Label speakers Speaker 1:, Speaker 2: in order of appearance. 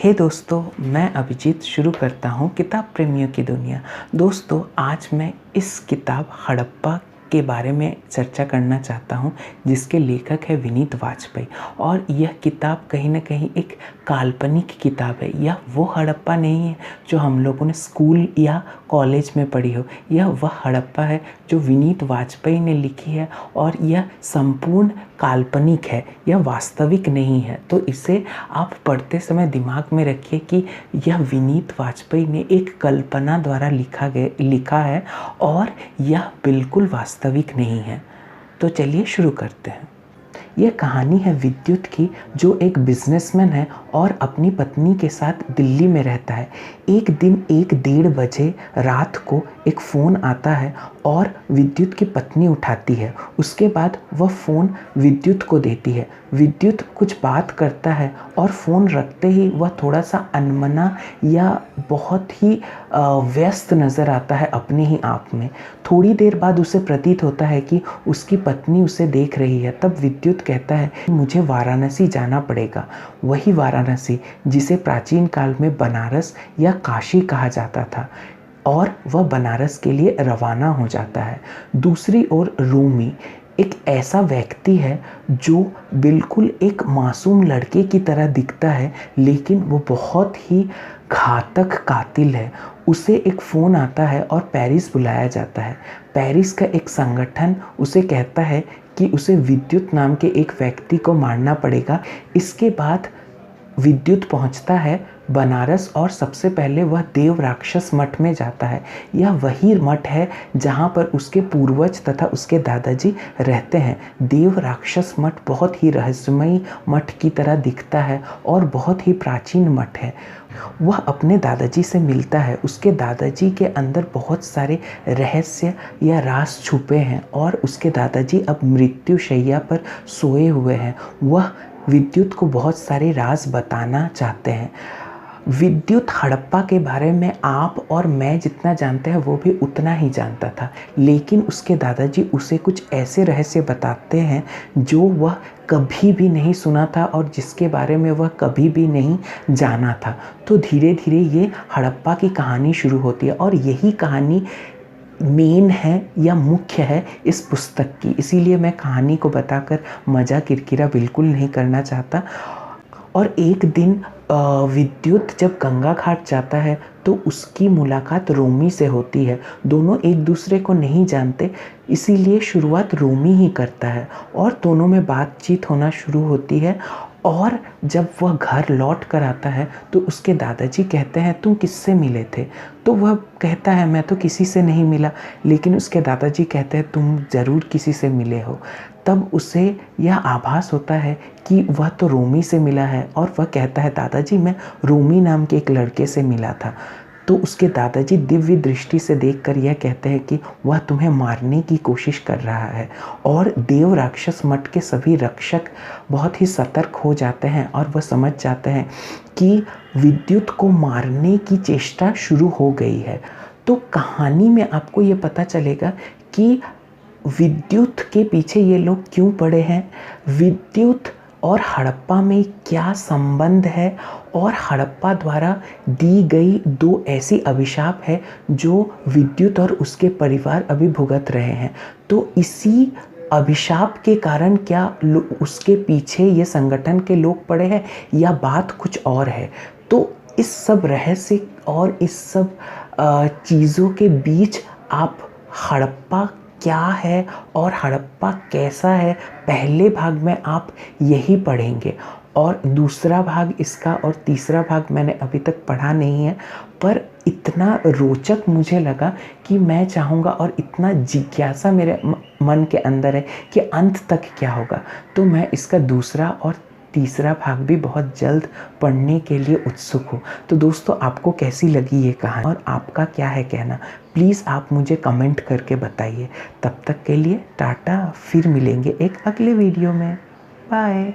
Speaker 1: हे दोस्तों, मैं अभिजीत शुरू करता हूँ किताब प्रेमियों की दुनिया। दोस्तों, आज मैं इस किताब हड़प्पा के बारे में चर्चा करना चाहता हूँ, जिसके लेखक है विनीत वाजपेयी। और यह किताब कहीं ना कहीं एक काल्पनिक किताब है। यह वो हड़प्पा नहीं है जो हम लोगों ने स्कूल या कॉलेज में पढ़ी हो। यह वह हड़प्पा है जो विनीत वाजपेयी ने लिखी है, और यह संपूर्ण काल्पनिक है, यह वास्तविक नहीं है। तो इसे आप पढ़ते समय दिमाग में रखिए कि यह विनीत वाजपेयी ने एक कल्पना द्वारा लिखा है, और यह बिल्कुल वास्तविक नहीं है। तो चलिए शुरू करते हैं। यह कहानी है विद्युत की, जो एक बिजनेसमैन है और अपनी पत्नी के साथ दिल्ली में रहता है। एक दिन 1-1:30 बजे रात को एक फ़ोन आता है और विद्युत की पत्नी उठाती है। उसके बाद वह फ़ोन विद्युत को देती है। विद्युत कुछ बात करता है और फ़ोन रखते ही वह थोड़ा सा अनमना या बहुत ही व्यस्त नज़र आता है अपने ही आप में। थोड़ी देर बाद उसे प्रतीत होता है कि उसकी पत्नी उसे देख रही है। तब विद्युत कहता है, मुझे वाराणसी जाना पड़ेगा। वही वाराणसी जिसे प्राचीन काल में बनारस या काशी कहा जाता था, और वह बनारस के लिए रवाना हो जाता है। दूसरी ओर रूमी एक ऐसा व्यक्ति है जो बिल्कुल एक मासूम लड़के की तरह दिखता है, लेकिन वो बहुत ही घातक कातिल है। उसे एक फ़ोन आता है और पेरिस बुलाया जाता है। पेरिस का एक संगठन उसे कहता है कि उसे विद्युत नाम के एक व्यक्ति को मारना पड़ेगा। इसके बाद विद्युत पहुंचता है बनारस, और सबसे पहले वह देव राक्षस मठ में जाता है। यह वही मठ है जहां पर उसके पूर्वज तथा उसके दादाजी रहते हैं। देव राक्षस मठ बहुत ही रहस्यमयी मठ की तरह दिखता है और बहुत ही प्राचीन मठ है। वह अपने दादाजी से मिलता है। उसके दादाजी के अंदर बहुत सारे रहस्य या राज छुपे हैं, और उसके दादाजी अब मृत्यु शैया पर सोए हुए हैं। वह विद्युत को बहुत सारे राज बताना चाहते हैं। विद्युत हड़प्पा के बारे में आप और मैं जितना जानते हैं वो भी उतना ही जानता था, लेकिन उसके दादाजी उसे कुछ ऐसे रहस्य बताते हैं जो वह कभी भी नहीं सुना था और जिसके बारे में वह कभी भी नहीं जाना था। तो धीरे धीरे ये हड़प्पा की कहानी शुरू होती है, और यही कहानी मेन है या मुख्य है इस पुस्तक की। इसीलिए मैं कहानी को बताकर मज़ा किरकिरा बिल्कुल नहीं करना चाहता। और एक दिन विद्युत जब गंगा घाट जाता है तो उसकी मुलाकात रोमी से होती है। दोनों एक दूसरे को नहीं जानते, इसीलिए शुरुआत रोमी ही करता है, और दोनों में बातचीत होना शुरू होती है। और जब वह घर लौट कर आता है तो उसके दादाजी कहते हैं, तुम किससे मिले थे? तो वह कहता है, मैं तो किसी से नहीं मिला। लेकिन उसके दादाजी कहते हैं, तुम ज़रूर किसी से मिले हो। तब उसे यह आभास होता है कि वह तो रोमी से मिला है, और वह कहता है, दादाजी मैं रोमी नाम के एक लड़के से मिला था। तो उसके दादाजी दिव्य दृष्टि से देखकर यह कहते हैं कि वह तुम्हें मारने की कोशिश कर रहा है। और देव राक्षस मठ के सभी रक्षक बहुत ही सतर्क हो जाते हैं, और वह समझ जाते हैं कि विद्युत को मारने की चेष्टा शुरू हो गई है। तो कहानी में आपको ये पता चलेगा कि विद्युत के पीछे ये लोग क्यों पड़े हैं, विद्युत और हड़प्पा में क्या संबंध है, और हड़प्पा द्वारा दी गई 2 ऐसी अभिशाप है जो विद्युत और उसके परिवार अभी भुगत रहे हैं। तो इसी अभिशाप के कारण क्या उसके पीछे ये संगठन के लोग पड़े हैं, या बात कुछ और है? तो इस सब रहस्य और इस सब चीज़ों के बीच आप हड़प्पा क्या है और हड़प्पा कैसा है, पहले भाग में आप यही पढ़ेंगे। और दूसरा भाग इसका और तीसरा भाग मैंने अभी तक पढ़ा नहीं है, पर इतना रोचक मुझे लगा कि मैं चाहूँगा, और इतना जिज्ञासा मेरे मन के अंदर है कि अंत तक क्या होगा। तो मैं इसका दूसरा और तीसरा भाग भी बहुत जल्द पढ़ने के लिए उत्सुक हूँ। तो दोस्तों, आपको कैसी लगी ये कहानी, और आपका क्या है कहना, प्लीज़ आप मुझे कमेंट करके बताइए। तब तक के लिए टाटा, फिर मिलेंगे एक अगले वीडियो में। बाय।